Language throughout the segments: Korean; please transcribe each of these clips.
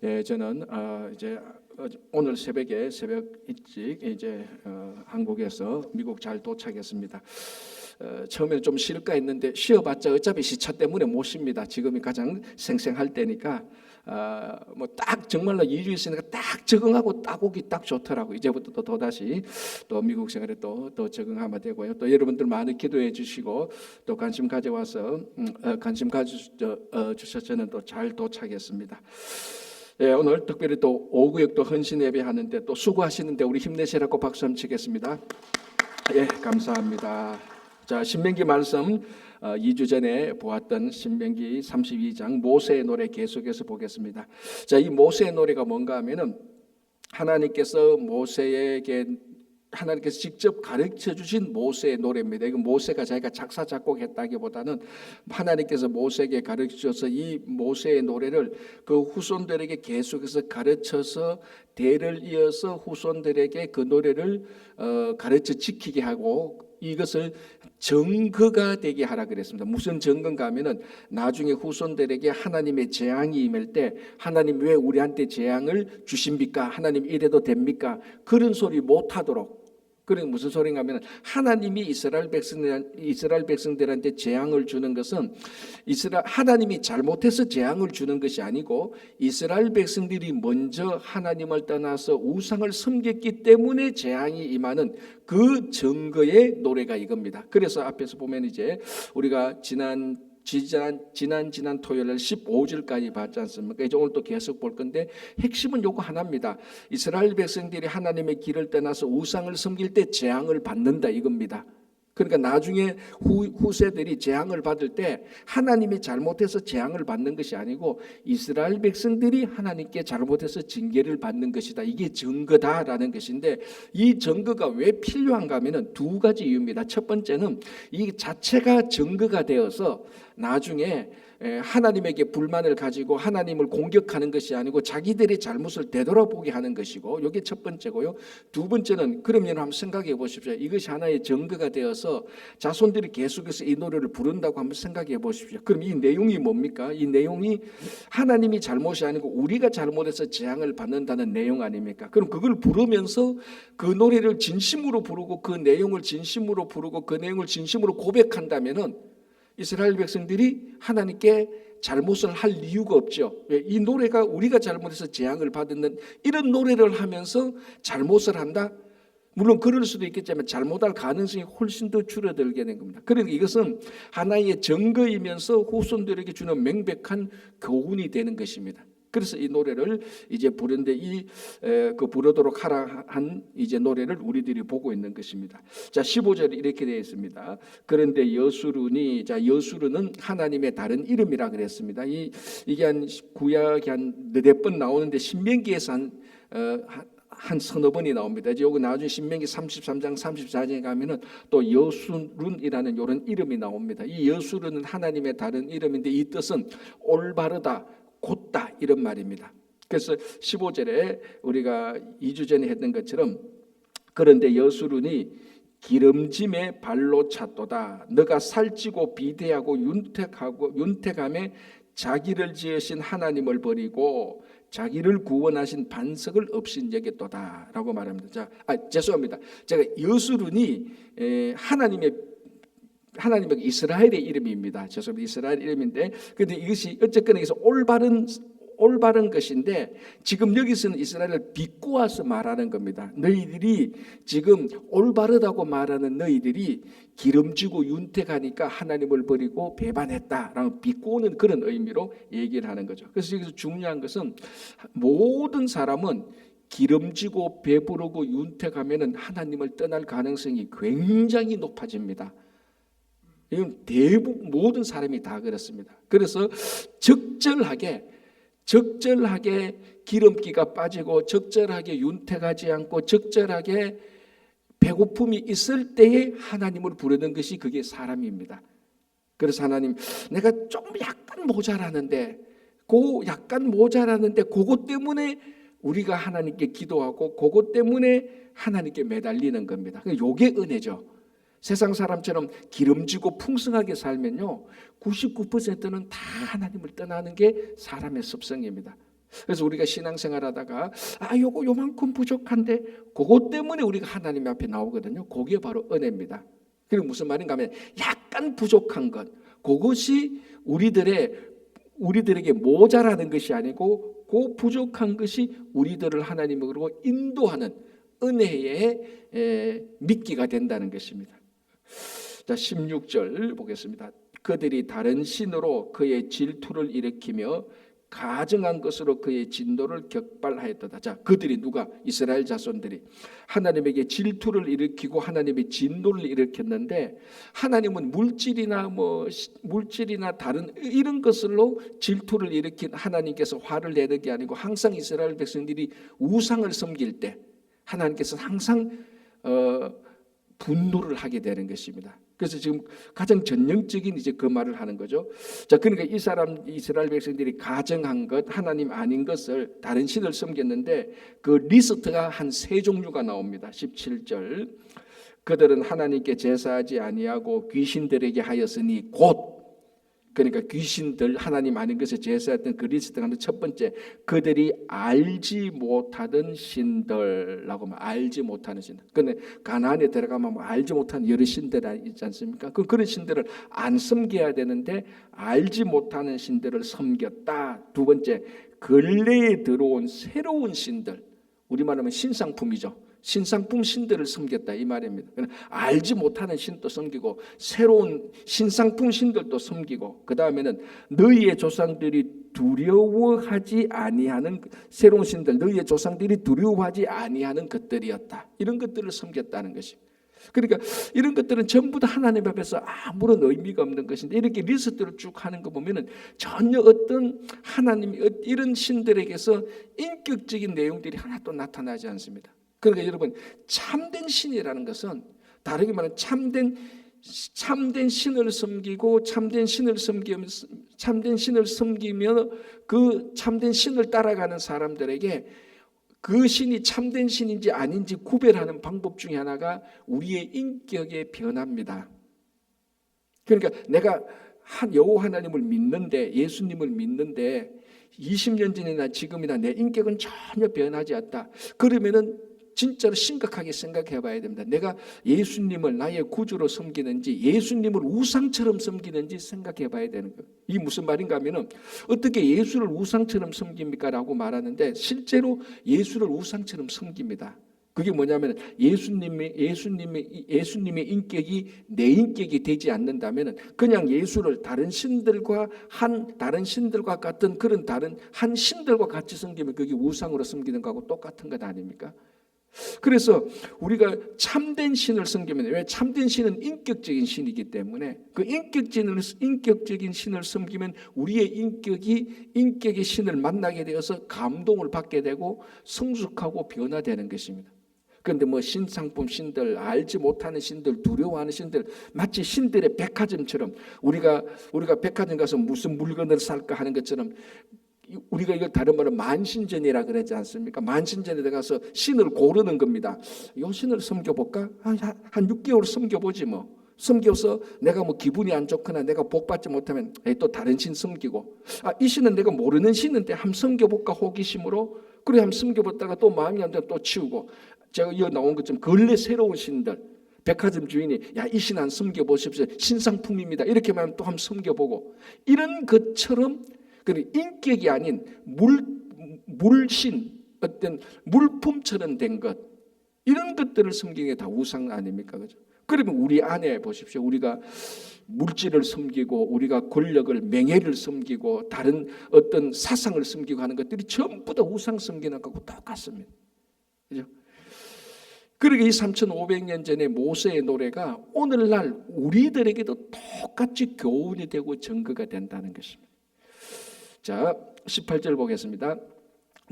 저는 이제 오늘 새벽 일찍 이제 한국에서 미국 잘 도착했습니다. 처음에는 좀 쉴까 했는데 쉬어봤자 어차피 시차 때문에 못 쉽니다. 지금이 가장 생생할 때니까 뭐 딱 정말로 2주 있으니까 딱 적응하고 딱 오기 딱 좋더라고. 이제부터 또 다시 또 미국 생활에 또 적응하면 되고요. 또 여러분들 많이 기도해 주시고 또 관심 가져와서 관심 가져주셔서 저는 또 잘 도착했습니다. 예, 오늘 특별히 또 오구역 또 헌신 예배하는데 또 수고하시는데 우리 힘내시라고 박수 한번 치겠습니다. 예, 감사합니다. 자, 신명기 말씀 2주 전에 보았던 신명기 32장 모세의 노래 계속해서 보겠습니다. 자, 이 모세의 노래가 뭔가 하면은 하나님께서 직접 가르쳐 주신 모세의 노래입니다. 이거 모세가 자기가 작사 작곡했다기보다는 하나님께서 모세에게 가르쳐 주셔서 이 모세의 노래를 그 후손들에게 계속해서 가르쳐서 대를 이어서 후손들에게 그 노래를 가르쳐 지키게 하고 이것을 증거가 되게 하라 그랬습니다. 무슨 증거인가 하면은 나중에 후손들에게 하나님의 재앙이 임할 때 하나님 왜 우리한테 재앙을 주십니까? 하나님 이래도 됩니까? 그런 소리 못 하도록. 그게 무슨 소리인가 하면 하나님이 이스라엘 백성들한테 재앙을 주는 것은 하나님이 잘못해서 재앙을 주는 것이 아니고 이스라엘 백성들이 먼저 하나님을 떠나서 우상을 섬겼기 때문에 재앙이 임하는 그 증거의 노래가 이겁니다. 그래서 앞에서 보면 이제 우리가 지난 토요일 날 15절까지 봤지 않습니까? 이제 오늘 또 계속 볼 건데 핵심은 요거 하나입니다. 이스라엘 백성들이 하나님의 길을 떠나서 우상을 섬길 때 재앙을 받는다 이겁니다. 그러니까 나중에 후세들이 재앙을 받을 때 하나님이 잘못해서 재앙을 받는 것이 아니고 이스라엘 백성들이 하나님께 잘못해서 징계를 받는 것이다. 이게 증거다라는 것인데 이 증거가 왜 필요한가 하면 두 가지 이유입니다. 첫 번째는 이 자체가 증거가 되어서 나중에 하나님에게 불만을 가지고 하나님을 공격하는 것이 아니고 자기들의 잘못을 되돌아보게 하는 것이고 이게 첫 번째고요. 두 번째는 그러면 한번 생각해 보십시오. 이것이 하나의 증거가 되어서 자손들이 계속해서 이 노래를 부른다고 한번 생각해 보십시오. 그럼 이 내용이 뭡니까? 이 내용이 하나님이 잘못이 아니고 우리가 잘못해서 재앙을 받는다는 내용 아닙니까? 그럼 그걸 부르면서 그 노래를 진심으로 부르고 그 내용을 진심으로 부르고 그 내용을 진심으로 고백한다면은 이스라엘 백성들이 하나님께 잘못을 할 이유가 없죠. 이 노래가 우리가 잘못해서 재앙을 받는 이런 노래를 하면서 잘못을 한다? 물론 그럴 수도 있겠지만 잘못할 가능성이 훨씬 더 줄어들게 된 겁니다. 그러니까 이것은 하나의 증거이면서 후손들에게 주는 명백한 교훈이 되는 것입니다. 그래서 이 노래를 이제 부르는데 그 부르도록 하라 한 이제 노래를 우리들이 보고 있는 것입니다. 자, 15절에 이렇게 되어 있습니다. 그런데 여수룬이, 자, 여수룬은 하나님의 다른 이름이라 그랬습니다. 이게 한 구약이 한 4번 나오는데 신명기에서 한 서너 번이 나옵니다. 이제 여기 나중에 신명기 33장 34장에 가면은 또 여수룬이라는 이런 이름이 나옵니다. 이 여수룬은 하나님의 다른 이름인데 이 뜻은 올바르다, 곧다 이런 말입니다. 그래서 15절에 우리가 2주 전에 했던 것처럼 그런데 여수룬이 기름짐에 발로 찼도다. 너가 살찌고 비대하고 윤택함에 자기를 지으신 하나님을 버리고 자기를 구원하신 반석을 없인 여겼도다 라고 말합니다. 죄송합니다. 제가 여수룬이 하나님의 이스라엘의 이름입니다. 죄송합니다. 이스라엘 이름인데, 근데 이것이 어쨌거나 여기서 올바른 것인데 지금 여기서는 이스라엘을 비꼬아서 말하는 겁니다. 너희들이 지금 올바르다고 말하는 너희들이 기름지고 윤택하니까 하나님을 버리고 배반했다라는 비꼬는 그런 의미로 얘기를 하는 거죠. 그래서 여기서 중요한 것은 모든 사람은 기름지고 배부르고 윤택하면은 하나님을 떠날 가능성이 굉장히 높아집니다. 이건 대부분 모든 사람이 다 그렇습니다. 그래서 적절하게 기름기가 빠지고 적절하게 윤택하지 않고 적절하게 배고픔이 있을 때에 하나님을 부르는 것이 그게 사람입니다. 그래서 하나님, 내가 좀 약간 모자라는데 그것 때문에 우리가 하나님께 기도하고 그것 때문에 하나님께 매달리는 겁니다. 이게 은혜죠. 세상 사람처럼 기름지고 풍성하게 살면요 99%는 다 하나님을 떠나는 게 사람의 습성입니다. 그래서 우리가 신앙생활하다가 요만큼 부족한데 그것 때문에 우리가 하나님 앞에 나오거든요. 그게 바로 은혜입니다. 그리고 무슨 말인가 하면 약간 부족한 것, 그것이 우리들에게 모자라는 것이 아니고 그 부족한 것이 우리들을 하나님으로 인도하는 은혜의 미끼가 된다는 것입니다. 자, 16절 보겠습니다. 그들이 다른 신으로 그의 질투를 일으키며 가증한 것으로 그의 진노를 격발하였도다. 자, 그들이 누가? 이스라엘 자손들이 하나님에게 질투를 일으키고 하나님의 진노를 일으켰는데, 하나님은 물질이나 다른 이런 것으로 질투를 일으킨 하나님께서 화를 내는 게 아니고, 항상 이스라엘 백성들이 우상을 섬길 때 하나님께서 항상 분노를 하게 되는 것입니다. 그래서 지금 가장 전형적인 이제 그 말을 하는 거죠. 자, 그러니까 이스라엘 백성들이 가정한 것, 하나님 아닌 것을 다른 신을 섬겼는데 그 리스트가 한 3종류가 나옵니다. 17절. 그들은 하나님께 제사하지 아니하고 귀신들에게 하였으니 곧, 그러니까 귀신들, 하나님 아닌 것에 제사했던 그 리스트가 첫 번째, 그들이 알지 못하던 신들라고 하면 알지 못하는 신들. 근데 가나안에 들어가면 알지 못하는 여러 신들 있지 않습니까? 그런 신들을 안 섬겨야 되는데 알지 못하는 신들을 섬겼다. 두 번째, 근래에 들어온 새로운 신들, 우리말하면 신상품이죠. 신상품 신들을 섬겼다 이 말입니다. 알지 못하는 신도 섬기고 새로운 신상품 신들도 섬기고, 그 다음에는 너희의 조상들이 두려워하지 아니하는 새로운 신들, 너희의 조상들이 두려워하지 아니하는 것들이었다. 이런 것들을 섬겼다는 것입니다. 그러니까 이런 것들은 전부 다 하나님 앞에서 아무런 의미가 없는 것인데, 이렇게 리스트를 쭉 하는 거 보면은 전혀 어떤 하나님 이런 신들에게서 인격적인 내용들이 하나도 나타나지 않습니다. 그러니까 여러분, 참된 신이라는 것은 다르게 말하면 참된 신을 섬기고 참된 신을 섬기며 그 참된 신을 따라가는 사람들에게 그 신이 참된 신인지 아닌지 구별하는 방법 중에 하나가 우리의 인격의 변화입니다. 그러니까 내가 여호와 하나님을 믿는데, 예수님을 믿는데 20년 전이나 지금이나 내 인격은 전혀 변하지 않다. 그러면은 진짜로 심각하게 생각해 봐야 됩니다. 내가 예수님을 나의 구주로 섬기는지 예수님을 우상처럼 섬기는지 생각해 봐야 되는 거예요. 이게 무슨 말인가 하면은, 어떻게 예수를 우상처럼 섬깁니까? 라고 말하는데 실제로 예수를 우상처럼 섬깁니다. 그게 뭐냐면 예수님의 인격이 내 인격이 되지 않는다면 그냥 예수를 다른 신들과 같은 그런 다른 한 신들과 같이 섬기면 그게 우상으로 섬기는 거하고 똑같은 것 아닙니까? 그래서 우리가 참된 신을 섬기면, 왜? 참된 신은 인격적인 신이기 때문에 그 인격적인 신을 섬기면 우리의 인격의 신을 만나게 되어서 감동을 받게 되고 성숙하고 변화되는 것입니다. 그런데 신상품 신들, 알지 못하는 신들, 두려워하는 신들, 마치 신들의 백화점처럼 우리가 백화점 가서 무슨 물건을 살까 하는 것처럼, 우리가 이걸 다른 말로 만신전이라 그러지 않습니까? 만신전에 가서 신을 고르는 겁니다. 이 신을 섬겨볼까? 한 6개월 섬겨보지 뭐. 섬겨서 내가 기분이 안 좋거나 내가 복받지 못하면 또 다른 신 섬기고, 이 신은 내가 모르는 신인데 한번 섬겨볼까 호기심으로, 그래 한번 섬겨봤다가 또 마음이 안 되면 또 치우고. 제가 여기 나온 것처럼 근래 새로운 신들, 백화점 주인이 이 신 한 섬겨보십시오, 신상품입니다, 이렇게 말하면 또 한번 섬겨보고, 이런 것처럼 인격이 아닌 물신, 어떤 물품처럼 된 것, 이런 것들을 섬기는 게 다 우상 아닙니까? 그죠? 그러면 우리 안에 보십시오. 우리가 물질을 섬기고 우리가 권력을, 명예를 섬기고 다른 어떤 사상을 섬기고 하는 것들이 전부 다 우상 섬기는 것하고 똑같습니다. 그죠? 그러게 이 3,500년 전의 모세의 노래가 오늘날 우리들에게도 똑같이 교훈이 되고 증거가 된다는 것입니다. 자, 18절 보겠습니다.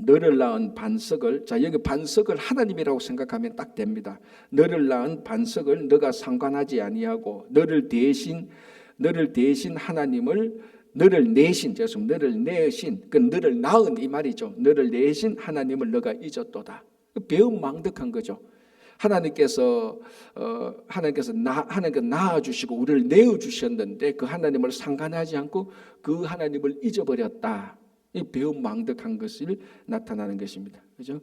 너를 낳은 반석을, 자 여기 반석을 하나님이라고 생각하면 딱 됩니다. 너를 낳은 반석을 너가 상관하지 아니하고 너를 대신 하나님을, 너를 내신 너를 낳은 이 말이죠. 너를 내신 하나님을 너가 잊었도다. 배은망덕한 거죠. 하나님께서 낳아주시고 우리를 내어주셨는데 그 하나님을 상관하지 않고 그 하나님을 잊어버렸다. 이 배은망덕한 것을 나타나는 것입니다. 그죠?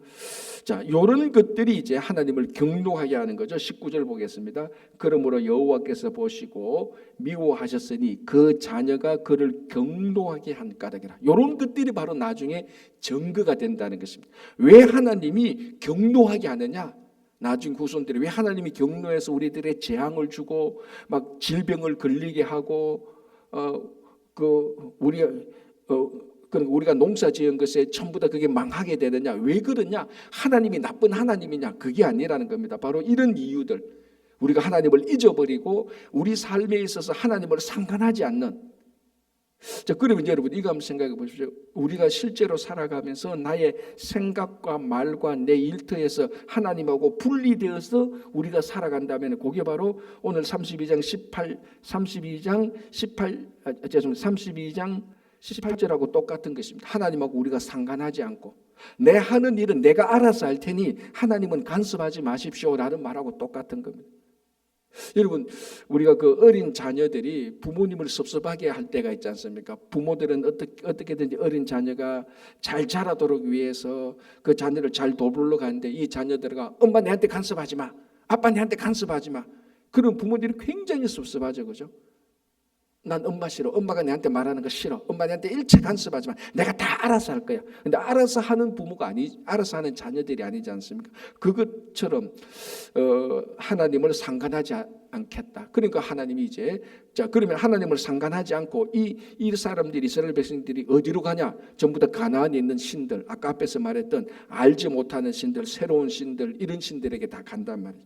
자, 이런 것들이 이제 하나님을 경노하게 하는 거죠. 19절 보겠습니다. 그러므로 여호와께서 보시고 미워하셨으니 그 자녀가 그를 경노하게 한 까닭이라. 이런 것들이 바로 나중에 증거가 된다는 것입니다. 왜 하나님이 경노하게 하느냐? 나중 후손들이 왜 하나님이 경노해서 우리들의 재앙을 주고 막 질병을 걸리게 하고 우리가 농사 지은 것에 전부 다 그게 망하게 되느냐? 왜 그러냐? 하나님이 나쁜 하나님이냐? 그게 아니라는 겁니다. 바로 이런 이유들, 우리가 하나님을 잊어버리고 우리 삶에 있어서 하나님을 상관하지 않는. 자, 그러면 이제 여러분 이거 한번 생각해 보십시오. 우리가 실제로 살아가면서 나의 생각과 말과 내 일터에서 하나님하고 분리되어서 우리가 살아간다면 그게 바로 오늘 32장 18절하고 똑같은 것입니다. 하나님하고 우리가 상관하지 않고 내 하는 일은 내가 알아서 할 테니 하나님은 간섭하지 마십시오라는 말하고 똑같은 겁니다. 여러분, 우리가 그 어린 자녀들이 부모님을 섭섭하게 할 때가 있지 않습니까? 부모들은 어떻게든지 어린 자녀가 잘 자라도록 위해서 그 자녀를 잘 돌보러 가는데 이 자녀들과 엄마 내한테 간섭하지 마, 아빠 내한테 간섭하지 마. 그런 부모들이 굉장히 섭섭하죠, 그죠? 난 엄마 싫어. 엄마가 내한테 말하는 거 싫어. 엄마 내한테 일체 간섭하지 마. 내가 다 알아서 할 거야. 근데 알아서 하는 부모가 알아서 하는 자녀들이 아니지 않습니까? 그것처럼 하나님을 상관하지 않겠다. 그러니까 하나님이 이제 그러면 하나님을 상관하지 않고 이 사람들이 이스라엘 백성들이 어디로 가냐? 전부 다 가나안에 있는 신들, 아까 앞에서 말했던 알지 못하는 신들, 새로운 신들, 이런 신들에게 다 간단 말이에요.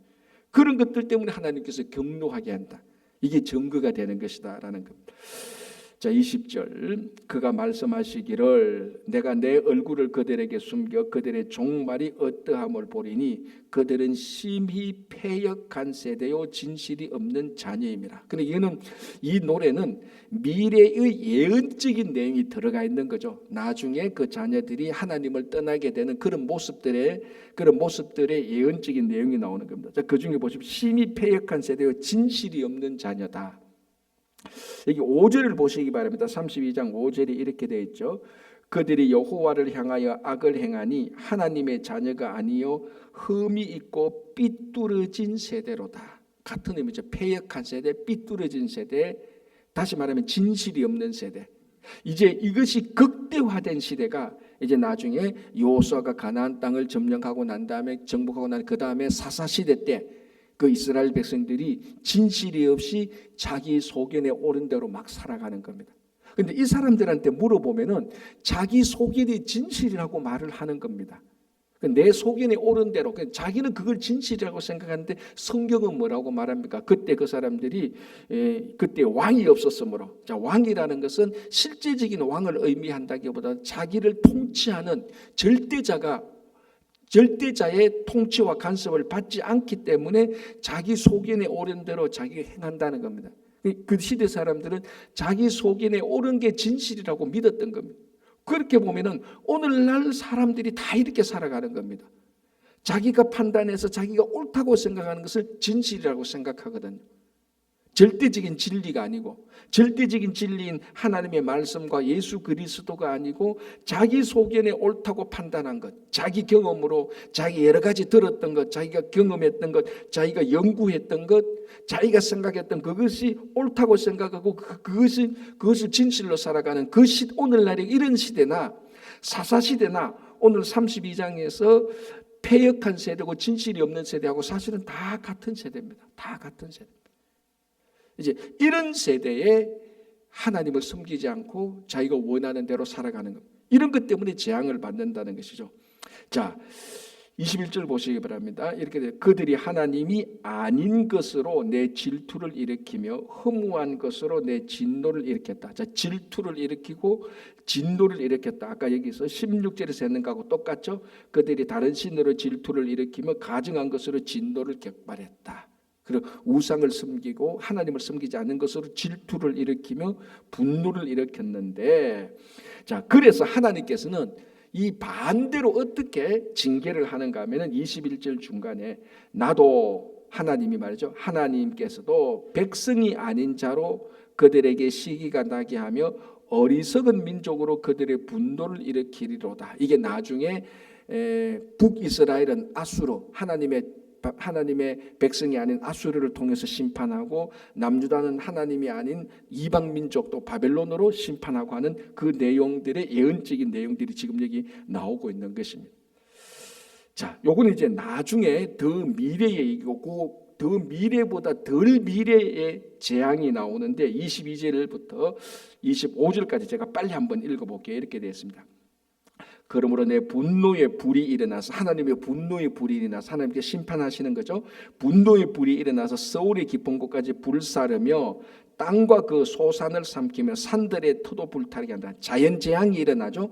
그런 것들 때문에 하나님께서 경노하게 한다. 이게 증거가 되는 것이다라는 겁니다. 자, 20절 그가 말씀하시기를 내가 내 얼굴을 그들에게 숨겨 그들의 종말이 어떠함을 보리니 그들은 심히 패역한 세대요 진실이 없는 자녀임이라. 근데 이 노래는 미래의 예언적인 내용이 들어가 있는 거죠. 나중에 그 자녀들이 하나님을 떠나게 되는 그런 모습들의 예언적인 내용이 나오는 겁니다. 자, 그 중에 보시면 심히 패역한 세대요 진실이 없는 자녀다. 여기 5절을 보시기 바랍니다. 32장 5절이 이렇게 되어 있죠. 그들이 여호와를 향하여 악을 행하니 하나님의 자녀가 아니요 흠이 있고 삐뚤어진 세대로다. 같은 의미죠. 패역한 세대, 삐뚤어진 세대, 다시 말하면 진실이 없는 세대. 이제 이것이 극대화된 시대가 이제 나중에 여호수아가 가나안 땅을 점령하고 난 다음에 정복하고 난 그 다음에 사사시대 때 그 이스라엘 백성들이 진실이 없이 자기 소견에 옳은 대로 막 살아가는 겁니다. 그런데 이 사람들한테 물어보면은 자기 소견이 진실이라고 말을 하는 겁니다. 내 소견에 옳은 대로 자기는 그걸 진실이라고 생각하는데 성경은 뭐라고 말합니까? 그때 그 사람들이 그때 왕이 없었으므로, 자, 왕이라는 것은 실제적인 왕을 의미한다기보다 자기를 통치하는 절대자의 통치와 간섭을 받지 않기 때문에 자기 소견에 옳은 대로 자기가 행한다는 겁니다. 그 시대 사람들은 자기 소견에 옳은 게 진실이라고 믿었던 겁니다. 그렇게 보면은 오늘날 사람들이 다 이렇게 살아가는 겁니다. 자기가 판단해서 자기가 옳다고 생각하는 것을 진실이라고 생각하거든요. 절대적인 진리가 아니고, 절대적인 진리인 하나님의 말씀과 예수 그리스도가 아니고 자기 소견에 옳다고 판단한 것, 자기 경험으로 자기 여러 가지 들었던 것, 자기가 경험했던 것, 자기가 연구했던 것, 자기가 생각했던 그것이 옳다고 생각하고 그것을 진실로 살아가는 오늘날의 이런 시대나 사사시대나 오늘 32장에서 패역한 세대고 진실이 없는 세대하고 사실은 다 같은 세대입니다. 다 같은 세대. 이제 이런 세대에 하나님을 섬기지 않고 자기가 원하는 대로 살아가는 것, 이런 것 때문에 재앙을 받는다는 것이죠. 자, 21절 보시기 바랍니다. 이렇게 돼요. 그들이 하나님이 아닌 것으로 내 질투를 일으키며 허무한 것으로 내 진노를 일으켰다. 자, 질투를 일으키고 진노를 일으켰다. 아까 여기서 16절에서 했는 거하고 똑같죠. 그들이 다른 신으로 질투를 일으키며 가증한 것으로 진노를 격발했다. 그리고 우상을 섬기고 하나님을 섬기지 않는 것으로 질투를 일으키며 분노를 일으켰는데, 자, 그래서 하나님께서는 이 반대로 어떻게 징계를 하는가 하면은 21절 중간에 나도 하나님이 말이죠. 하나님께서도 백성이 아닌 자로 그들에게 시기가 나게 하며 어리석은 민족으로 그들의 분노를 일으키리로다. 이게 나중에 북이스라엘은 아수르, 하나님의 백성이 아닌 아수르를 통해서 심판하고, 남유다는 하나님이 아닌 이방 민족도 바벨론으로 심판하고 하는 그 내용들의 예언적인 내용들이 지금 여기 나오고 있는 것입니다. 자, 요거는 이제 나중에 더 미래의 얘기고, 더 미래보다 덜 미래의 재앙이 나오는데 22절부터 25절까지 제가 빨리 한번 읽어볼게요. 이렇게 되어 있습니다. 그러므로 내 분노의 불이 일어나서, 하나님의 분노의 불이 일어나서 하나님께 심판하시는 거죠. 분노의 불이 일어나서 서울의 깊은 곳까지 불사르며 땅과 그 소산을 삼키며 산들의 터도 불타게 한다. 자연재앙이 일어나죠.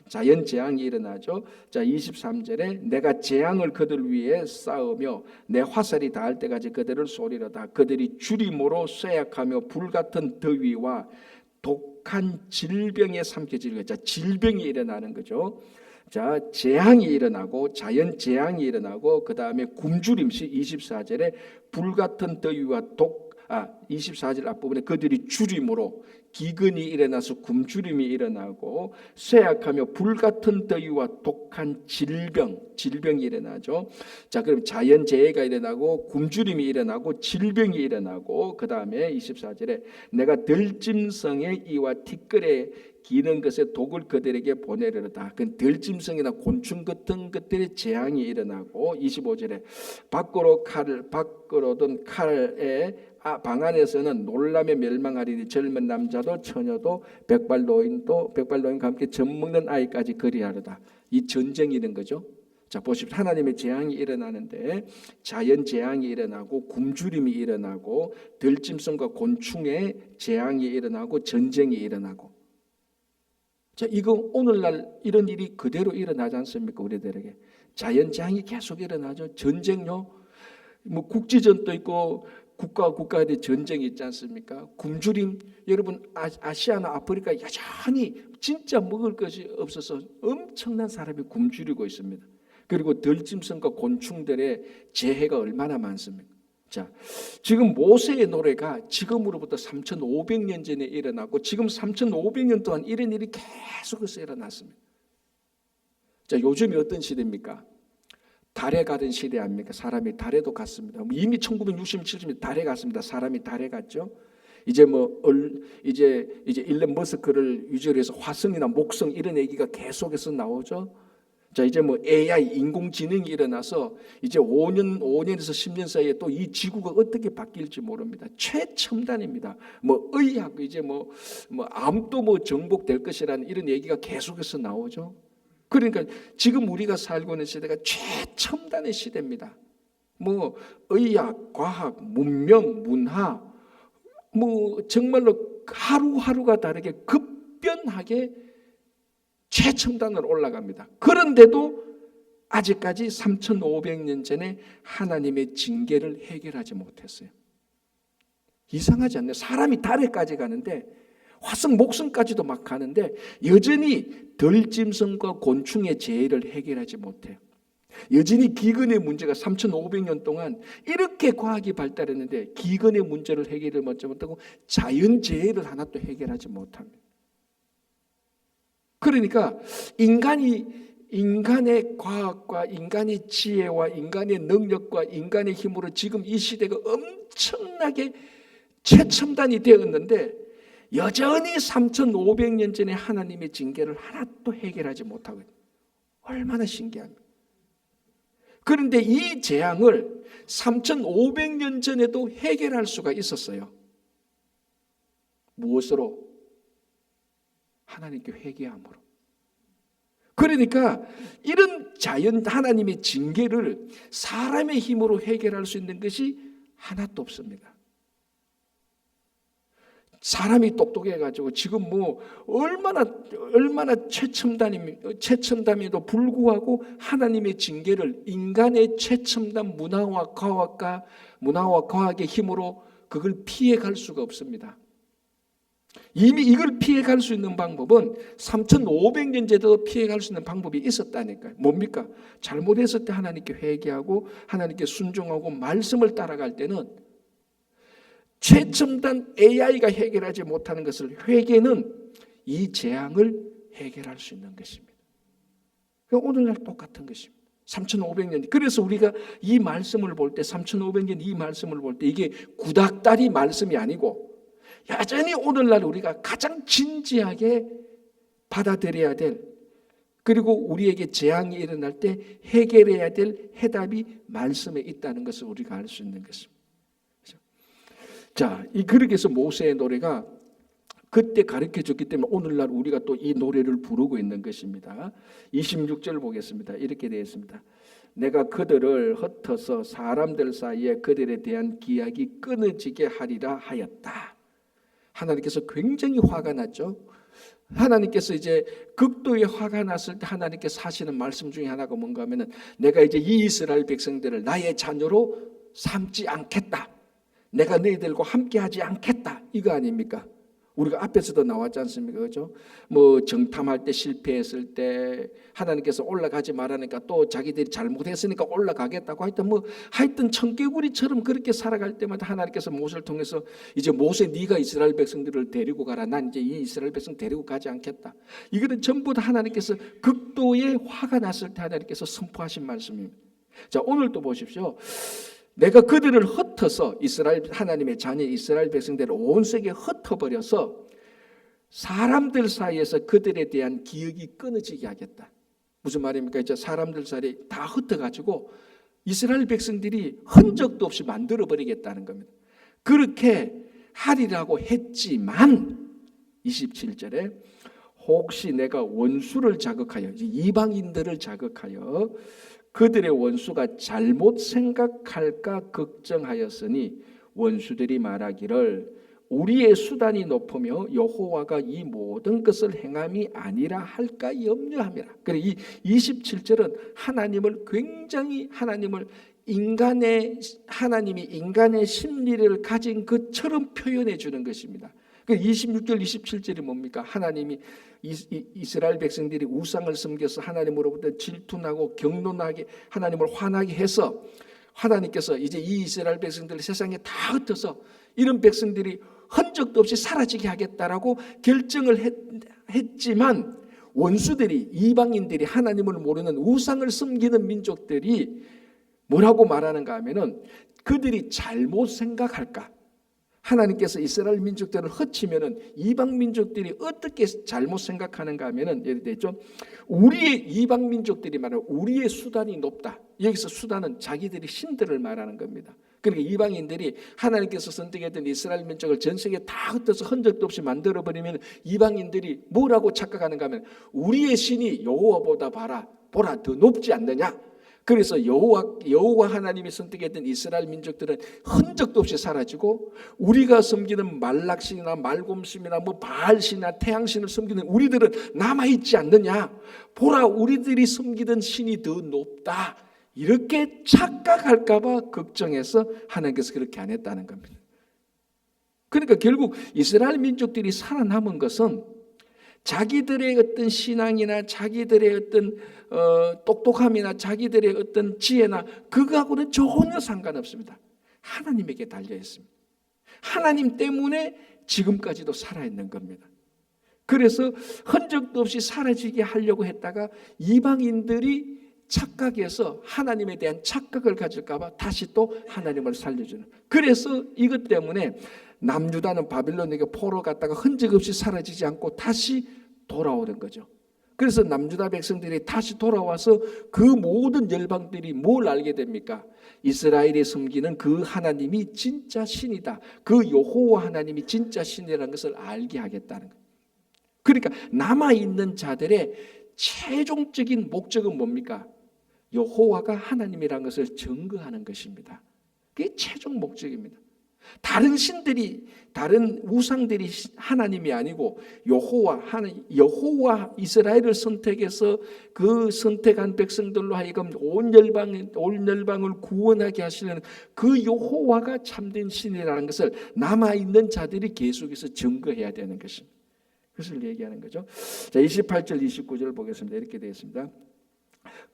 자연재앙이 일어나죠. 자, 23절에 내가 재앙을 그들 위에 쌓으며 내 화살이 닿을 때까지 그들을 쏘리로다. 그들이 주림으로 쇠약하며 불같은 더위와 독한 질병에 삼켜질 거죠. 자, 질병이 일어나는 거죠. 자, 재앙이 일어나고, 자연 재앙이 일어나고, 그 다음에 굶주림, 24절에 불같은 더위와 24절 앞부분에 그들이 주림으로, 기근이 일어나서 굶주림이 일어나고, 쇠약하며 불같은 더위와 독한 질병이 일어나죠. 자, 그럼 자연재해가 일어나고, 굶주림이 일어나고, 질병이 일어나고, 그 다음에 24절에 내가 들짐승의 이와 티끌에 기는 것에 독을 그들에게 보내려다. 그 들짐승이나 곤충 같은 것들의 재앙이 일어나고, 25절에 밖으로든 칼에 방 안에서는 놀라며 멸망하리니 젊은 남자도 처녀도 백발노인과 함께 젖먹는 아이까지 그리하려다. 이 전쟁이 있는 거죠. 자, 보십시오. 하나님의 재앙이 일어나는데 자연 재앙이 일어나고, 굶주림이 일어나고, 들짐승과 곤충의 재앙이 일어나고, 전쟁이 일어나고. 자, 이거 오늘날 이런 일이 그대로 일어나지 않습니까? 우리들에게 자연 재앙이 계속 일어나죠. 전쟁요, 뭐 국지전도 있고 국가에 대한 전쟁이 있지 않습니까? 굶주림, 여러분 아시아나 아프리카 여전히 진짜 먹을 것이 없어서 엄청난 사람이 굶주리고 있습니다. 그리고 들짐승과 곤충들의 재해가 얼마나 많습니까? 자, 지금 모세의 노래가 지금으로부터 3,500년 전에 일어났고, 지금 3,500년 동안 이런 일이 계속해서 일어났습니다. 자, 요즘이 어떤 시대입니까? 달에 가던 시대 아닙니까? 사람이 달에도 갔습니다. 이미 1960, 70년 달에 갔습니다. 사람이 달에 갔죠. 이제 일론 머스크를 유지로 해서 화성이나 목성 이런 얘기가 계속해서 나오죠. 자, 이제 AI 인공지능이 일어나서 이제 5년에서 10년 사이에 또 이 지구가 어떻게 바뀔지 모릅니다. 최첨단입니다. 의학, 이제 암도 정복될 것이라는 이런 얘기가 계속해서 나오죠. 그러니까 지금 우리가 살고 있는 시대가 최첨단의 시대입니다. 의학, 과학, 문명, 문화, 정말로 하루하루가 다르게 급변하게 최첨단으로 올라갑니다. 그런데도 아직까지 3,500년 전에 하나님의 징계를 해결하지 못했어요. 이상하지 않나요? 사람이 달에까지 가는데, 화성 목성까지도 막 가는데 여전히 들짐승과 곤충의 재해를 해결하지 못해요. 여전히 기근의 문제가 3,500년 동안 이렇게 과학이 발달했는데 기근의 문제를 해결을 못하고 자연재해를 하나도 해결하지 못합니다. 그러니까 인간의 과학과 인간의 지혜와 인간의 능력과 인간의 힘으로 지금 이 시대가 엄청나게 최첨단이 되었는데 여전히 3,500년 전에 하나님의 징계를 하나도 해결하지 못하고 있는, 얼마나 신기합니까? 그런데 이 재앙을 3,500년 전에도 해결할 수가 있었어요. 무엇으로? 하나님께 회개함으로. 그러니까 이런 하나님의 징계를 사람의 힘으로 해결할 수 있는 것이 하나도 없습니다. 사람이 똑똑해가지고 지금 얼마나 최첨단임에도 불구하고 하나님의 징계를 인간의 최첨단 문화와 과학의 힘으로 그걸 피해갈 수가 없습니다. 이미 이걸 피해갈 수 있는 방법은 3,500년 전에도 피해갈 수 있는 방법이 있었다니까요. 뭡니까? 잘못했을 때 하나님께 회개하고 하나님께 순종하고 말씀을 따라갈 때는 최첨단 AI가 해결하지 못하는 것을 회개는 이 재앙을 해결할 수 있는 것입니다. 오늘날 똑같은 것입니다. 3,500년. 그래서 우리가 이 말씀을 볼 때 3,500년 이 말씀을 볼 때 이게 구닥다리 말씀이 아니고 여전히 오늘날 우리가 가장 진지하게 받아들여야 될, 그리고 우리에게 재앙이 일어날 때 해결해야 될 해답이 말씀에 있다는 것을 우리가 알 수 있는 것입니다. 자, 그렇게 해서 모세의 노래가 그때 가르쳐줬기 때문에 오늘날 우리가 또 이 노래를 부르고 있는 것입니다. 26절 보겠습니다. 이렇게 되어 있습니다. 내가 그들을 흩어서 사람들 사이에 그들에 대한 기약이 끊어지게 하리라 하였다. 하나님께서 굉장히 화가 났죠. 하나님께서 이제 극도의 화가 났을 때 하나님께서 하시는 말씀 중에 하나가 뭔가 하면은 내가 이제 이 이스라엘 백성들을 나의 자녀로 삼지 않겠다. 내가 너희들과 함께하지 않겠다. 이거 아닙니까? 우리가 앞에서도 나왔지 않습니까? 그죠? 뭐 정탐할 때 실패했을 때 하나님께서 올라가지 말라니까 또 자기들이 잘못했으니까 올라가겠다고 하여튼 청개구리처럼 그렇게 살아갈 때마다 하나님께서 모세를 통해서 이제 모세 네가 이스라엘 백성들을 데리고 가라. 난 이제 이 이스라엘 백성 데리고 가지 않겠다. 이거는 전부 다 하나님께서 극도의 화가 났을 때 하나님께서 선포하신 말씀입니다. 자, 오늘도 보십시오. 내가 그들을 흩어서 이스라엘 하나님의 자녀 이스라엘 백성들을 온 세계에 흩어버려서 사람들 사이에서 그들에 대한 기억이 끊어지게 하겠다. 무슨 말입니까? 이제 사람들 사이에 다 흩어가지고 이스라엘 백성들이 흔적도 없이 만들어버리겠다는 겁니다. 그렇게 하리라고 했지만 27절에 혹시 내가 원수를 자극하여 이방인들을 자극하여 그들의 원수가 잘못 생각할까 걱정하였으니 원수들이 말하기를 우리의 수단이 높으며 여호와가 이 모든 것을 행함이 아니라 할까 염려함이라. 그래 이 27절은 하나님을 굉장히 하나님이 인간의 심리를 가진 것처럼 표현해 주는 것입니다. 26절 27절이 뭡니까? 하나님이 이스라엘 백성들이 우상을 섬겨서 하나님으로부터 질투나고 경노나게 하나님을 화나게 해서 하나님께서 이제 이 이스라엘 백성들을 세상에 다 흩어서 이런 백성들이 흔적도 없이 사라지게 하겠다라고 결정을 했지만 원수들이 이방인들이 하나님을 모르는 우상을 섬기는 민족들이 뭐라고 말하는가 하면은 그들이 잘못 생각할까? 하나님께서 이스라엘 민족들을 흩치면은 이방 민족들이 어떻게 잘못 생각하는가 하면은 예를 들죠. 우리의 이방 민족들이 말하는 우리의 수단이 높다. 여기서 수단은 자기들이 신들을 말하는 겁니다. 그러니까 이방인들이 하나님께서 선택했던 이스라엘 민족을 전 세계에 다 흩어서 흔적도 없이 만들어 버리면 이방인들이 뭐라고 착각하는가 하면 우리의 신이 여호와보다 보라 더 높지 않느냐. 그래서 여호와 하나님이 선택했던 이스라엘 민족들은 흔적도 없이 사라지고 우리가 섬기는 말락신이나 말곰신이나 바알신이나 태양신을 섬기는 우리들은 남아있지 않느냐. 보라 우리들이 섬기던 신이 더 높다. 이렇게 착각할까 봐 걱정해서 하나님께서 그렇게 안 했다는 겁니다. 그러니까 결국 이스라엘 민족들이 살아남은 것은 자기들의 어떤 신앙이나 자기들의 어떤 똑똑함이나 자기들의 어떤 지혜나 그거하고는 전혀 상관없습니다. 하나님에게 달려 있습니다. 하나님 때문에 지금까지도 살아있는 겁니다. 그래서 흔적도 없이 사라지게 하려고 했다가 이방인들이 착각해서 하나님에 대한 착각을 가질까 봐 다시 또 하나님을 살려주는. 그래서 이것 때문에 남유다는 바빌론에게 포로 갔다가 흔적 없이 사라지지 않고 다시 돌아오는 거죠. 그래서 남유다 백성들이 다시 돌아와서 그 모든 열방들이 뭘 알게 됩니까? 이스라엘이 섬기는 그 하나님이 진짜 신이다. 그 여호와 하나님이 진짜 신이라는 것을 알게 하겠다는 거예요. 그러니까 남아있는 자들의 최종적인 목적은 뭡니까? 여호와가 하나님이라는 것을 증거하는 것입니다. 그게 최종 목적입니다. 다른 신들이 다른 우상들이 하나님이 아니고 여호와 이스라엘을 선택해서 그 선택한 백성들로 하여금 온 열방을 구원하게 하시는 그 여호와가 참된 신이라는 것을 남아있는 자들이 계속해서 증거해야 되는 것입니다. 그것을 얘기하는 거죠. 자, 28절 29절 보겠습니다. 이렇게 되어 있습니다.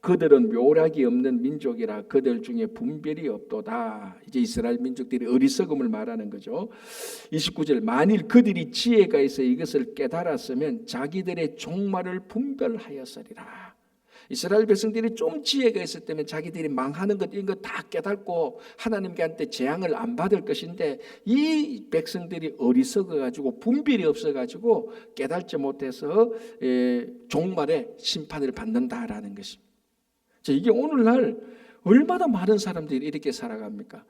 그들은 묘락이 없는 민족이라 그들 중에 분별이 없도다. 이제 이스라엘 민족들이 어리석음을 말하는 거죠. 29절 만일 그들이 지혜가 있어 이것을 깨달았으면 자기들의 종말을 분별하였으리라. 이스라엘 백성들이 좀 지혜가 있을 때면 자기들이 망하는 것 이런 거 다 깨닫고 하나님께 재앙을 안 받을 것인데 이 백성들이 어리석어 가지고 분별이 없어 가지고 깨닫지 못해서 종말의 심판을 받는다라는 것입니다. 자, 이게 오늘날 얼마나 많은 사람들이 이렇게 살아갑니까?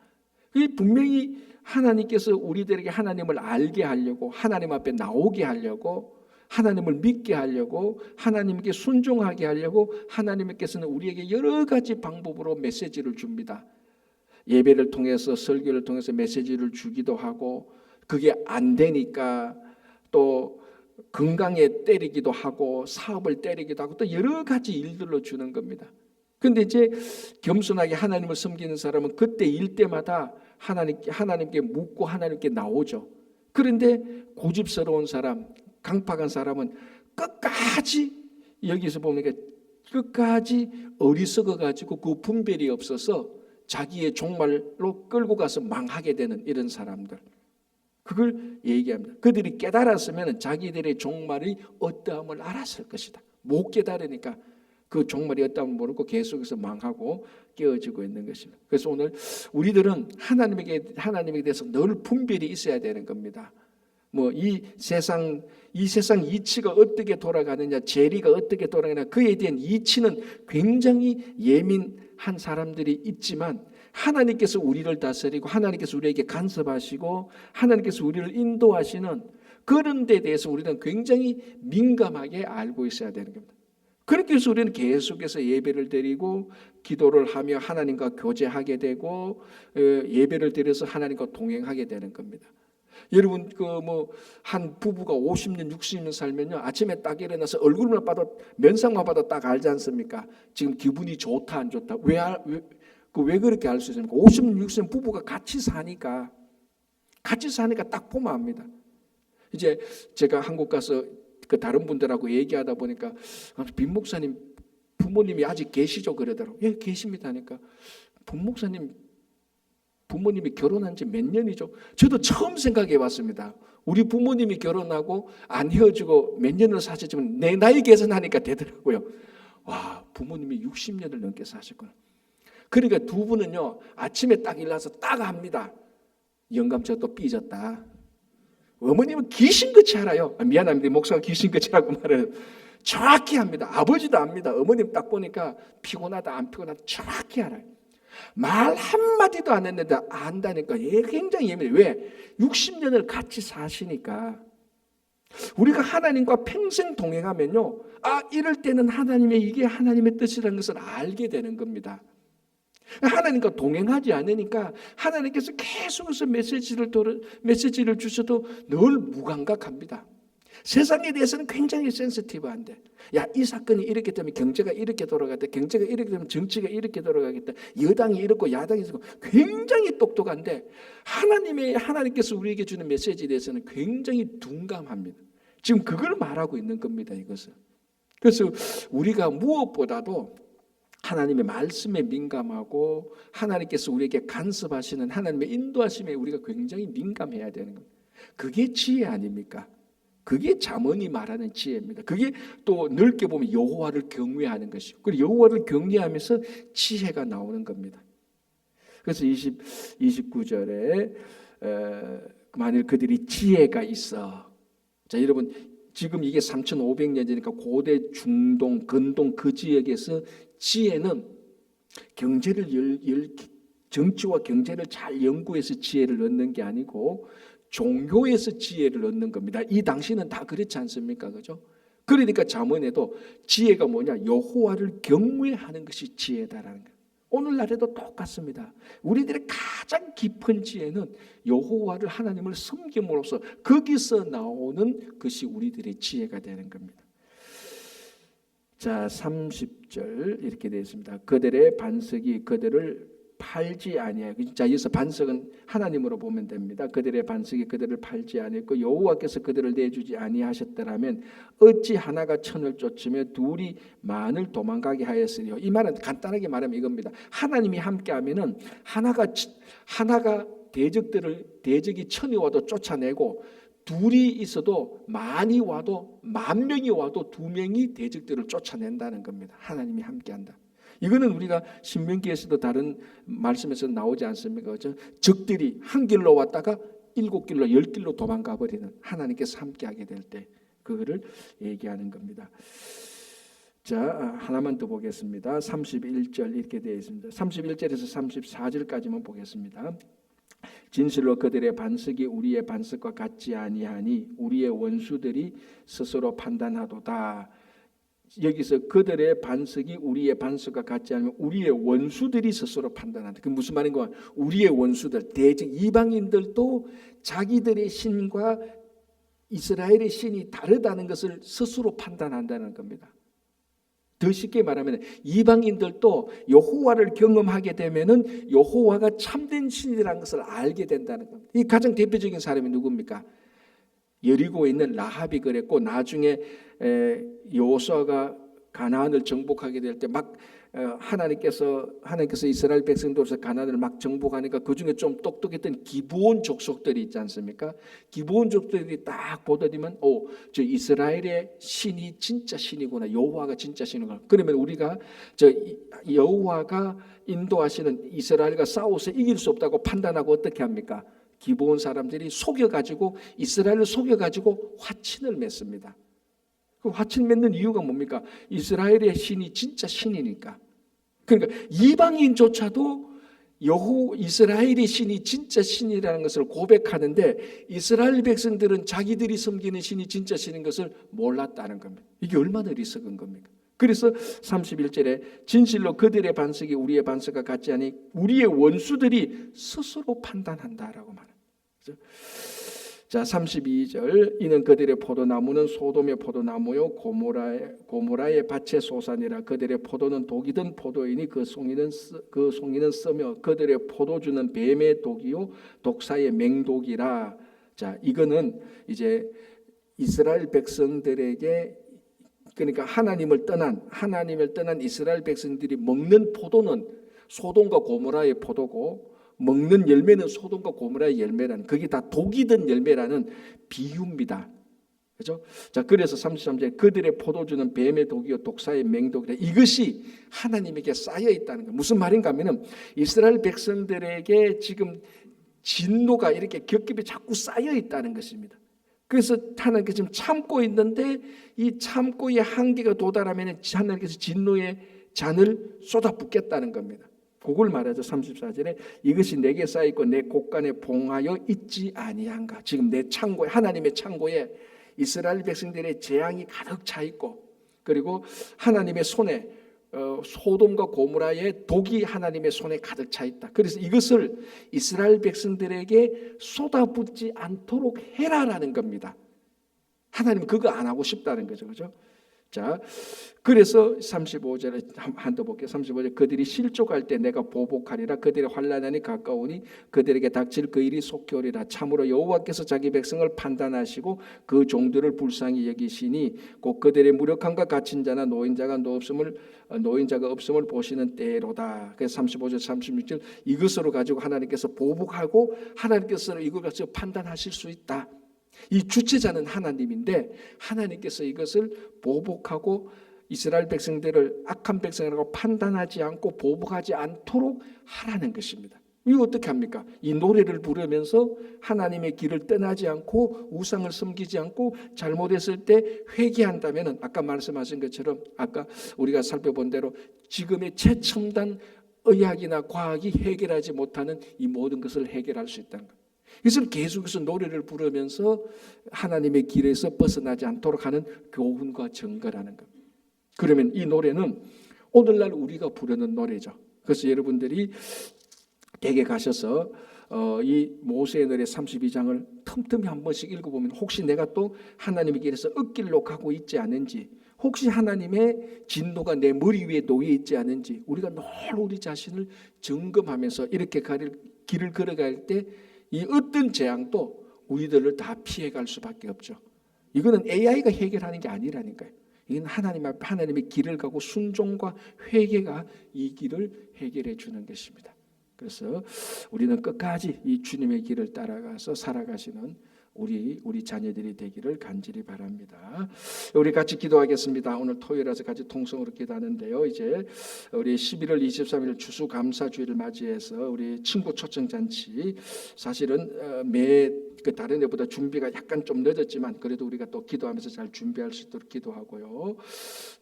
분명히 하나님께서 우리들에게 하나님을 알게 하려고 하나님 앞에 나오게 하려고 하나님을 믿게 하려고 하나님께 순종하게 하려고 하나님께서는 우리에게 여러 가지 방법으로 메시지를 줍니다. 예배를 통해서 설교를 통해서 메시지를 주기도 하고 그게 안 되니까 또 건강에 때리기도 하고 사업을 때리기도 하고 또 여러 가지 일들로 주는 겁니다. 근데 이제 겸손하게 하나님을 섬기는 사람은 그때 일 때마다 하나님께 묻고 하나님께 나오죠. 그런데 고집스러운 사람, 강팍한 사람은 끝까지 여기서 보니까 끝까지 어리석어 가지고 그 분별이 없어서 자기의 종말로 끌고 가서 망하게 되는 이런 사람들. 그걸 얘기합니다. 그들이 깨달았으면 자기들의 종말이 어떠함을 알았을 것이다. 못 깨달으니까 그 종말이 어떠함을 모르고 계속해서 망하고 깨어지고 있는 것입니다. 그래서 오늘 우리들은 하나님에 대해서 늘 분별이 있어야 되는 겁니다. 이 세상 이치가 어떻게 돌아가느냐, 재리가 어떻게 돌아가느냐, 그에 대한 이치는 굉장히 예민한 사람들이 있지만 하나님께서 우리를 다스리고 하나님께서 우리에게 간섭하시고 하나님께서 우리를 인도하시는 그런 데 대해서 우리는 굉장히 민감하게 알고 있어야 되는 겁니다. 그렇게 해서 우리는 계속해서 예배를 드리고 기도를 하며 하나님과 교제하게 되고 예배를 드려서 하나님과 동행하게 되는 겁니다. 여러분 한 부부가 50년 60년 살면요 아침에 딱 일어나서 얼굴만 봐도 면상만 봐도 딱 알지 않습니까? 지금 기분이 좋다 안 좋다. 왜 그렇게 알 수 있습니까? 50년 60년 부부가 같이 사니까 딱 보면 압니다. 이제 제가 한국 가서 그 다른 분들하고 얘기하다 보니까 빈 목사님 부모님이 아직 계시죠? 그러더라고요. 예, 계십니다 하니까 부모님이 결혼한 지 몇 년이죠? 저도 처음 생각해 봤습니다. 우리 부모님이 결혼하고 안 헤어지고 몇 년을 사셨지만 내 나이 계산하니까 되더라고요. 와, 부모님이 60년을 넘게 사셨구나. 그러니까 두 분은요 아침에 딱 일어나서 딱 합니다. 영감 저 또 삐졌다. 어머님은 귀신같이 알아요. 미안합니다. 목사가 귀신같이라고 말해요. 정확히 합니다. 아버지도 압니다. 어머님 딱 보니까 피곤하다 안 피곤하다 정확히 알아요. 말 한마디도 안 했는데 안다니까 굉장히 예민해요. 왜? 60년을 같이 사시니까. 우리가 하나님과 평생 동행하면요 이럴 때는 이게 하나님의 뜻이라는 것을 알게 되는 겁니다. 하나님과 동행하지 않으니까 하나님께서 계속해서 메시지를 주셔도 늘 무감각합니다. 세상에 대해서는 굉장히 센시티브한데 이 사건이 이렇게 되면 경제가 이렇게 돌아가겠다. 경제가 이렇게 되면 정치가 이렇게 돌아가겠다. 여당이 이렇고 야당이 이렇고 굉장히 똑똑한데 하나님께서 우리에게 주는 메시지에 대해서는 굉장히 둔감합니다. 지금 그걸 말하고 있는 겁니다. 이것은. 그래서 우리가 무엇보다도 하나님의 말씀에 민감하고 하나님께서 우리에게 간섭하시는 하나님의 인도하심에 우리가 굉장히 민감해야 되는 겁니다. 그게 지혜 아닙니까? 그게 잠언이 말하는 지혜입니다. 그게 또 넓게 보면 여호와를 경외하는 것이고 그리고 여호와를 경외하면서 지혜가 나오는 겁니다. 그래서 29절에 만일 그들이 지혜가 있어. 자, 여러분 지금 이게 3500년 전이니까 고대 중동 근동 그 지역에서 지혜는 정치와 경제를 잘 연구해서 지혜를 얻는 게 아니고 종교에서 지혜를 얻는 겁니다. 이 당시는 다 그렇지 않습니까? 그죠? 그러니까 잠언에도 지혜가 뭐냐? 여호와를 경외하는 것이 지혜다라는 거예요. 오늘날에도 똑같습니다. 우리들의 가장 깊은 지혜는 여호와를 하나님을 섬김으로써 거기서 나오는 것이 우리들의 지혜가 되는 겁니다. 자, 30절 이렇게 되어 있습니다. 그들의 반석이 그들을 팔지 아니하여. 자, 여기서 반석은 하나님으로 보면 됩니다. 그들의 반석이 그들을 팔지 아니했고 여호와께서 그들을 내주지 아니하셨더라면 어찌 하나가 천을 쫓으며 둘이 만을 도망가게 하였으리요. 이 말은 간단하게 말하면 이겁니다. 하나님이 함께하면은 하나가 대적이 천이 와도 쫓아내고 둘이 있어도 만이 와도 만 명이 와도 두 명이 대적들을 쫓아낸다는 겁니다. 하나님이 함께한다. 이거는 우리가 신명기에서도 다른 말씀에서 나오지 않습니까? 그렇죠? 적들이 한 길로 왔다가 7길로 10길로 도망가 버리는 하나님께서 함께하게 될 때 그거를 얘기하는 겁니다. 자, 하나만 더 보겠습니다. 31절 이렇게 되어 있습니다. 31절에서 34절까지만 보겠습니다. 진실로 그들의 반석이 우리의 반석과 같지 아니하니 우리의 원수들이 스스로 판단하도다. 여기서 그들의 반석이 우리의 반석과 같지 않으면 우리의 원수들이 스스로 판단한다. 그 무슨 말인가? 우리의 원수들, 대적 이방인들도 자기들의 신과 이스라엘의 신이 다르다는 것을 스스로 판단한다는 겁니다. 더 쉽게 말하면 이방인들도 여호와를 경험하게 되면은 여호와가 참된 신이라는 것을 알게 된다는 겁니다. 이 가장 대표적인 사람이 누굽니까? 여리고에 있는 라합이 그랬고 나중에 여호수아가 가나안을 정복하게 될 때 막 하나님께서 이스라엘 백성들로서 가나안을 막 정복하니까 그 중에 좀 똑똑했던 기브온 족속들이 있지 않습니까? 기브온 족속들이 딱 보더니만 저 이스라엘의 신이 진짜 신이구나, 여호와가 진짜 신이구나. 그러면 우리가 저 여호와가 인도하시는 이스라엘과 싸워서 이길 수 없다고 판단하고 어떻게 합니까? 기브온 사람들이 속여가지고 이스라엘을 속여가지고 화친을 맺습니다. 그 화친 맺는 이유가 뭡니까? 이스라엘의 신이 진짜 신이니까. 그러니까 이방인조차도 이스라엘의 신이 진짜 신이라는 것을 고백하는데 이스라엘 백성들은 자기들이 섬기는 신이 진짜 신인 것을 몰랐다는 겁니다. 이게 얼마나 어리석은 겁니까? 그래서 31절에 진실로 그들의 반석이 우리의 반석과 같지 않으니 우리의 원수들이 스스로 판단한다라고 말합니다. 자, 32절 이는 그들의 포도나무는 소돔의 포도나무요 고모라의 밭의 소산이라 그들의 포도는 독이든 포도이니 그 송이는 쓰며 그들의 포도주는 뱀의 독이요 독사의 맹독이라. 자, 이거는 이제 이스라엘 백성들에게, 그러니까 하나님을 떠난 이스라엘 백성들이 먹는 포도는 소돔과 고모라의 포도고 먹는 열매는 소돔과 고모라의 열매라는, 그게 다 독이 든 열매라는 비유입니다. 그렇죠? 자, 그래서 33절에 그들의 포도주는 뱀의 독이요 독사의 맹독이라. 이것이 하나님에게 쌓여 있다는 거예요. 무슨 말인가 하면은 이스라엘 백성들에게 지금 진노가 이렇게 겹겹이 자꾸 쌓여 있다는 것입니다. 그래서 하나님께서 지금 참고 있는데 이 참고의 한계가 도달하면 하나님께서 진노의 잔을 쏟아붓겠다는 겁니다. 그걸 말하죠. 34절에 이것이 내게 쌓여있고 내 곳간에 봉하여 있지 아니한가. 지금 내 창고에, 하나님의 창고에 이스라엘 백성들의 재앙이 가득 차 있고, 그리고 하나님의 손에 소돔과 고모라의 독이 하나님의 손에 가득 차 있다. 그래서 이것을 이스라엘 백성들에게 쏟아붓지 않도록 해라라는 겁니다. 하나님은 그거 안 하고 싶다는 거죠. 그렇죠? 자, 그래서 35절에 한 더 볼게요. 35절 그들이 실족할 때 내가 보복하리라. 그들의 환난이 가까우니 그들에게 닥칠 그 일이 속히 오리라. 참으로 여호와께서 자기 백성을 판단하시고 그 종들을 불쌍히 여기시니 곧 그들의 무력함과 갇힌 자나 노인자가 없음을 보시는 때로다. 그래서 35절 36절 이것으로 가지고 하나님께서 보복하고 하나님께서 이걸 가지고 판단하실 수 있다. 이 주체자는 하나님인데 하나님께서 이것을 보복하고 이스라엘 백성들을 악한 백성이라고 판단하지 않고 보복하지 않도록 하라는 것입니다. 이거 어떻게 합니까? 이 노래를 부르면서 하나님의 길을 떠나지 않고 우상을 섬기지 않고 잘못했을 때 회개한다면 아까 말씀하신 것처럼 아까 우리가 살펴본 대로 지금의 최첨단 의학이나 과학이 해결하지 못하는 이 모든 것을 해결할 수 있다는 것. 그래서 계속해서 노래를 부르면서 하나님의 길에서 벗어나지 않도록 하는 교훈과 증거라는 것. 그러면 이 노래는 오늘날 우리가 부르는 노래죠. 그래서 여러분들이 댁에 가셔서 이 모세의 노래 32장을 틈틈이 한 번씩 읽어보면 혹시 내가 또 하나님의 길에서 엇길로 가고 있지 않은지, 혹시 하나님의 진노가 내 머리 위에 놓여 있지 않은지 우리가 늘 우리 자신을 점검하면서 이렇게 길을 걸어갈 때 이 어떤 재앙도 우리들을 다 피해갈 수밖에 없죠. 이거는 AI가 해결하는 게 아니라니까요. 이건 하나님 앞에 하나님의 길을 가고 순종과 회개가 이 길을 해결해 주는 것입니다. 그래서 우리는 끝까지 이 주님의 길을 따라가서 살아가시는 우리 자녀들이 되기를 간절히 바랍니다. 우리 같이 기도하겠습니다. 오늘 토요일에서 같이 통성으로 기도하는데요. 이제 우리 11월 23일 추수감사주일을 맞이해서 우리 친구 초청잔치 사실은 다른 데보다 준비가 약간 좀 늦었지만 그래도 우리가 또 기도하면서 잘 준비할 수 있도록 기도하고요.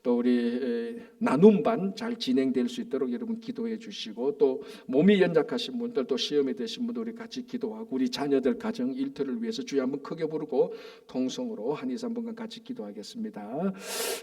또 우리 나눔반 잘 진행될 수 있도록 여러분 기도해 주시고 또 몸이 연약하신 분들 또 시험에 드신 분들 우리 같이 기도하고 우리 자녀들 가정 일터를 위해서 주여 한번 크게 부르고 통성으로 한 2, 3분간 같이 기도하겠습니다.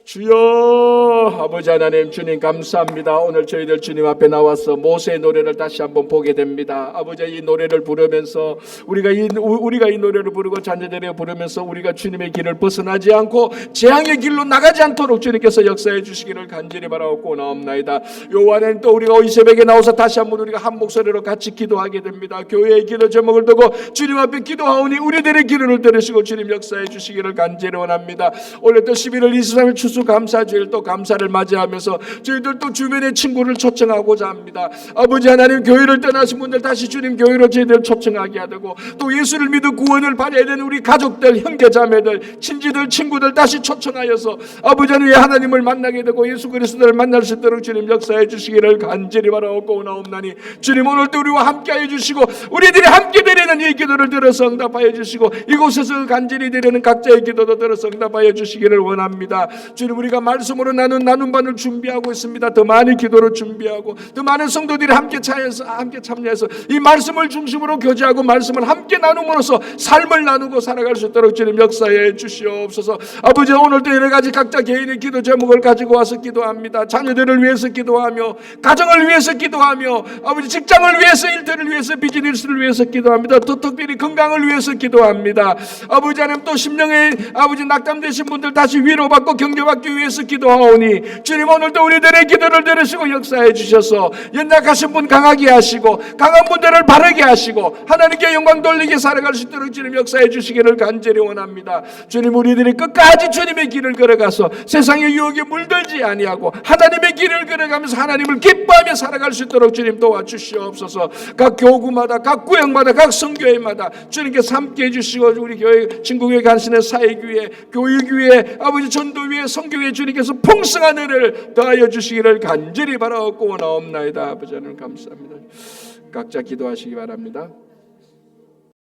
주여 아버지 하나님 주님 감사합니다. 오늘 저희들 주님 앞에 나와서 모세의 노래를 다시 한번 보게 됩니다. 아버지 이 노래를 부르면서 우리가 이 노래를 부르고 자녀들이 부르면서 우리가 주님의 길을 벗어나지 않고 재앙의 길로 나가지 않도록 주님께서 역사해 주시기를 간절히 바라옵고 나옵나이다. 요한에는 또 우리가 이 새벽에 나와서 다시 한번 우리가 한 목소리로 같이 기도하게 됩니다. 교회의 기도 제목을 두고 주님 앞에 기도하오니 우리들의 기도를 들으시고 주님 역사해 주시기를 간절히 원합니다. 오늘 또 11월 23일 추수감사주일 또 감사를 맞이하면서 저희들 또 주변의 친구를 초청하고자 합니다. 아버지 하나님 교회를 떠나신 분들 다시 주님 교회로 저희들 초청하게 하고 또 예수를 믿어 구원을 받아야 되는 우리 가족들 형제자매들 친지들 친구들 다시 초청하여서 아버지 하나님 하나님을 만나게 되고 예수 그리스도를 만날 수 있도록 주님 역사해 주시기를 간절히 바라옵고 나옵나니 주님 오늘도 우리와 함께해 주시고 우리들이 함께 드리는 이 기도를 들어서 응답하여 주시고 이곳에서 간절히 드리는 각자의 기도도 들어서 응답하여 주시기를 원합니다. 주님 우리가 말씀으로 나눔반을 준비하고 있습니다. 더 많은 기도를 준비하고 더 많은 성도들이 함께 참여해서 이 말씀을 중심으로 교제하고 말씀을 함께 나눔으로써 삶을 나누고 살아갈 수 있도록 주님 역사해 주시옵소서. 아버지 오늘도 여러 가지 각자 개인의 기도 제목을 가지고 와서 기도합니다. 자녀들을 위해서 기도하며 가정을 위해서 기도하며 아버지 직장을 위해서 일터를 위해서 비즈니스를 위해서 기도합니다. 또 특별히 건강을 위해서 기도합니다. 아버지 하나님 또 심령에 아버지 낙담되신 분들 다시 위로받고 격려받기 위해서 기도하오니 주님 오늘도 우리들의 기도를 들으시고 역사해 주셔서 연약하신 분 강하게 하시고 강한 분들을 바르게 하시고 하나님께 영광 돌리게 살아갈 수 있도록 주님 역사해 주시기를 간절히 원합니다. 주님 우리들이 끝까지 주님의 길을 걸어가서 세상의 유혹에 물들지 아니하고 하나님의 길을 걸어가면서 하나님을 기뻐하며 살아갈 수 있도록 주님 도와주시옵소서. 각 교구마다 각 구역마다 각 성교회마다 주님께서 함께해 주시고 우리 교회 친구교회 간신의 사회교회 교회교회 아버지 전도교회 성교회 주님께서 풍성한 은혜를 더하여 주시기를 간절히 바라옵고 원하옵나이다. 아버지 하나님 감사합니다. 각자 기도하시기 바랍니다.